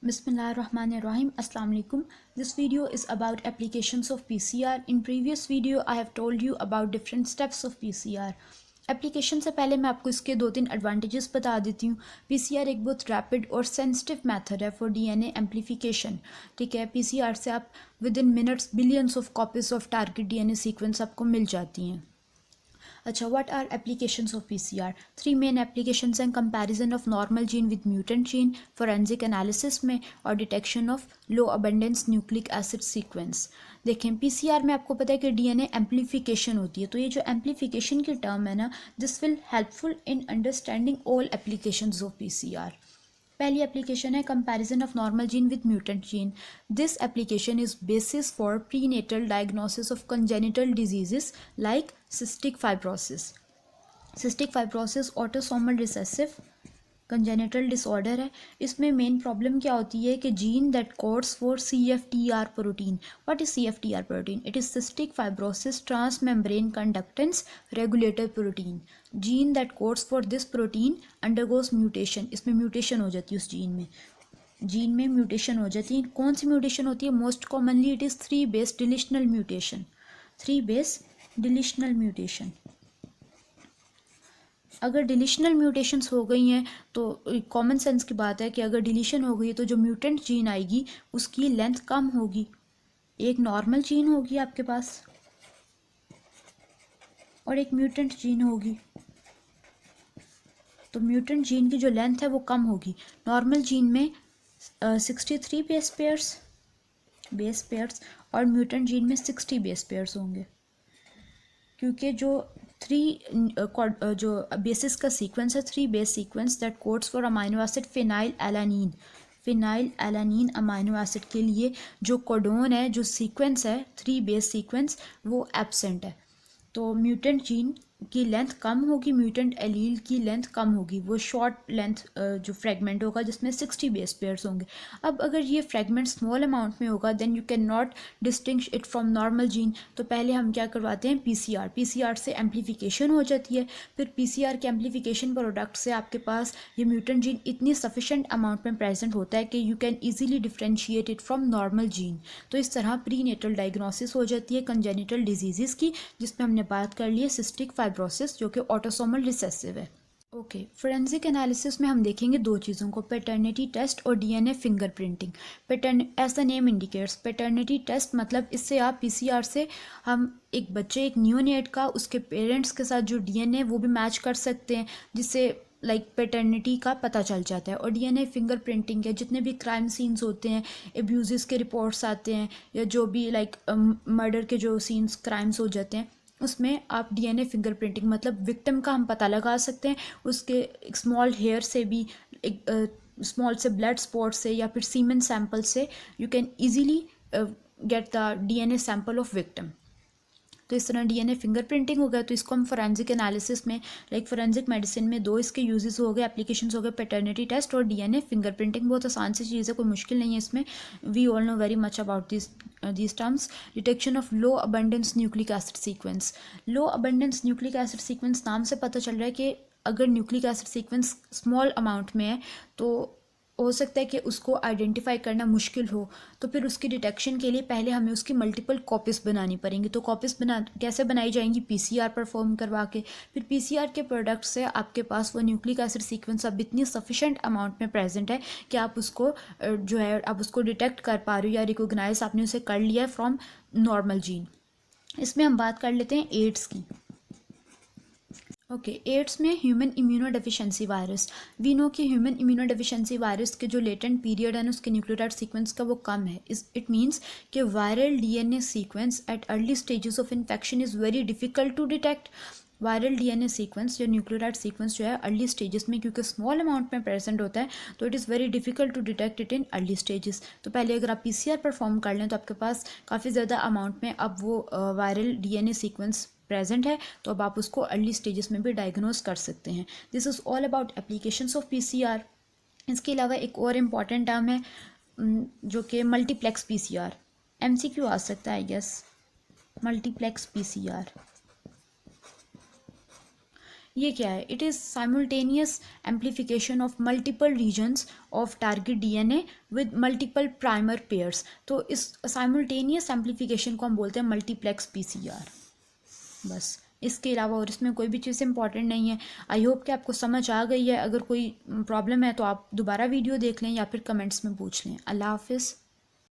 Bismillahirrahmanirrahim. Assalamu alaikum. This video is about applications of PCR. In previous video I have told you about different steps of PCR. Application से पहले मैं आपको इसके 2-3 advantages बता देती हूँ। पीसीआर एक बहुत रैपिड और सेंसिटिव मेथड है फॉर डीएनए एम्प्लीफिकेशन। ठीक है, पीसीआर से आप within minutes billions of copies of target DNA sequence आपको मिल जाती हैं। अच्छा, what are applications of PCR? 3 main applications हैं: comparison of normal gene with mutant gene forensic analysis में, और detection of low abundance nucleic acid sequence. देखें, PCR में आपको पता है कि डीएनए एम्प्लीफिकेशन होती है, तो ये जो एम्प्लीफिकेशन की टर्म है ना, this will helpful in understanding all applications of PCR. पहली एप्लीकेशन है comparison of normal gene with mutant gene. This application is basis for prenatal diagnosis of congenital diseases like cystic fibrosis. Cystic fibrosis autosomal recessive congenital disorder है। इसमें main problem क्या होती है कि gene that codes for CFTR protein. What is CFTR protein? It is cystic fibrosis transmembrane conductance regulator protein. Gene that codes for this protein undergoes mutation. इसमें mutation हो जाती है, उस जीन में म्यूटेशन हो जाती है। कौन सी म्यूटेशन होती है? Most commonly it is 3 base deletional mutation. 3 base deletional mutation. अगर डिलीशनल म्यूटेशंस हो गई हैं तो कॉमन सेंस की बात है कि अगर डिलीशन हो गई तो जो म्यूटेंट जीन आएगी उसकी लेंथ कम होगी। एक नॉर्मल जीन होगी आपके पास और एक म्यूटेंट जीन होगी, तो म्यूटेंट जीन की जो लेंथ है वो कम होगी। नॉर्मल जीन में 63 बेस पेयर्स और म्यूटेंट जीन में 60 बेस पेयर्स होंगे, क्योंकि जो जो बेसिस का सीक्वेंस है 3 base sequence that codes for amino acid phenyl alanine amino acid के लिए जो कोडोन है, जो सीक्वेंस है 3 बेस सीक्वेंस, वो एब्सेंट है। तो म्यूटेंट जीन की लेंथ कम होगी, म्यूटेंट एलील की लेंथ कम होगी। वो शॉर्ट लेंथ जो फ्रेगमेंट होगा जिसमें 60 बेस पेयर्स होंगे। अब अगर ये फ्रेगमेंट स्मॉल अमाउंट में होगा then you can not distinguish it from normal gene. तो पहले हम क्या करवाते हैं? पीसीआर से एम्प्लीफिकेशन हो जाती है। फिर पीसीआर के एम्प्लीफिकेशन प्रोडक्ट से आपके पास ये म्यूटेंट जीन इतनी सफिशेंट अमाउंट में प्रेजेंट होता है कि you can easily differentiate it from normal gene. तो इस तरह प्रीनेटल डायग्नोसिस हो जाती है कंजेनिटल डिजीज़ की, जिसमें हमने बात कर ली है सिस्टिक फाइब्रोसिस जो कि ऑटोसोमल रिसेसिव है। ओके, फोरेंसिक एनालिसिस में हम देखेंगे 2 चीज़ों को, पैटर्निटी टेस्ट और DNA fingerprinting. As the name indicates, paternity test मतलब इससे आप पीसीआर से हम एक बच्चे, एक न्यूनेट का उसके पेरेंट्स के साथ जो डीएनए वो भी मैच कर सकते हैं, जिससे पैटर्निटी का पता चल जाता है। और डीएनए फिंगरप्रिंटिंग के जितने भी क्राइम सीन्स होते हैं, एब्यूज़ के रिपोर्ट्स आते हैं, या जो भी मर्डर के जो सीन्स क्राइम्स हो जाते हैं, उसमें आप डीएनए फिंगरप्रिंटिंग मतलब विक्टिम का हम पता लगा सकते हैं उसके एक स्मॉल हेयर से भी, एक स्मॉल से ब्लड स्पॉट से या फिर सीमेन सैंपल से you can easily get the DNA sample of victim. तो इस तरह डीएनए फिंगरप्रिंटिंग हो गया। तो इसको हम फोरेंसिक एनालिसिस में, फोरेंसिक मेडिसिन में 2 इसके यूजेस हो गए, एप्लीकेशंस हो गए, पैटर्निटी टेस्ट और डीएनए फिंगरप्रिंटिंग। बहुत आसान सी चीज़ है, कोई मुश्किल नहीं है इसमें। We all know very much about these terms. Detection of low abundance nucleic acid sequence. Low abundance nucleic acid sequence नाम से पता चल रहा है कि अगर nucleic acid sequence small amount में है तो हो सकता है कि उसको आइडेंटिफाई करना मुश्किल हो। तो फिर उसकी डिटेक्शन के लिए पहले हमें उसकी मल्टीपल कॉपीज़ बनानी पड़ेंगी। तो कॉपीज़ कैसे बनाई जाएंगी? पीसीआर परफॉर्म करवा के। फिर पीसीआर के प्रोडक्ट से आपके पास वो न्यूक्लिक एसिड सीक्वेंस अब इतनी सफिशेंट अमाउंट में प्रेजेंट है कि आप उसको जो है आप उसको डिटेक्ट कर पा रहे हो या रिकोगनाइज आपने उसे कर लिया है फ्रॉम नॉर्मल जीन। इसमें हम बात कर लेते हैं एड्स की। ओके, एड्स में human immunodeficiency virus. We know कि ह्यूमन इम्यूनोडेफिशिएंसी वायरस के जो लेटेंट पीरियड है ना उसके न्यूक्लियोटाइड सीक्वेंस का वो कम है। इट मीन्स कि viral DNA sequence at early stages of infection is very difficult to detect. Viral DNA sequence या न्यूक्लियोटाइड सीक्वेंस जो है अर्ली स्टेजेस में, क्योंकि स्मॉल अमाउंट में प्रेजेंट होता है, तो it is very difficult to detect it in early stages. तो पहले अगर आप पीसीआर परफॉर्म कर लें तो आपके पास काफ़ी ज़्यादा अमाउंट में अब वो वायरल डीएनए सीक्वेंस प्रेजेंट है, तो अब आप उसको अर्ली स्टेजेस में भी डायग्नोज कर सकते हैं। This is all about applications of PCR. इसके अलावा एक और इम्पॉर्टेंट टर्म है जो कि मल्टीप्लेक्स पीसीआर। एमसीक्यू आ सकता है आई गेस। मल्टीप्लेक्स पीसीआर ये क्या है? It is simultaneous amplification of multiple regions of target DNA with multiple primer pairs. तो इस साइमल्टेनियस एम्प्लीफिकेशन को हम बोलते हैं मल्टीप्लेक्स पीसीआर। बस, इसके अलावा और इसमें कोई भी चीज़ इंपॉर्टेंट नहीं है। आई होप कि आपको समझ आ गई है। अगर कोई प्रॉब्लम है तो आप दोबारा वीडियो देख लें या फिर कमेंट्स में पूछ लें। अल्लाह हाफिज़।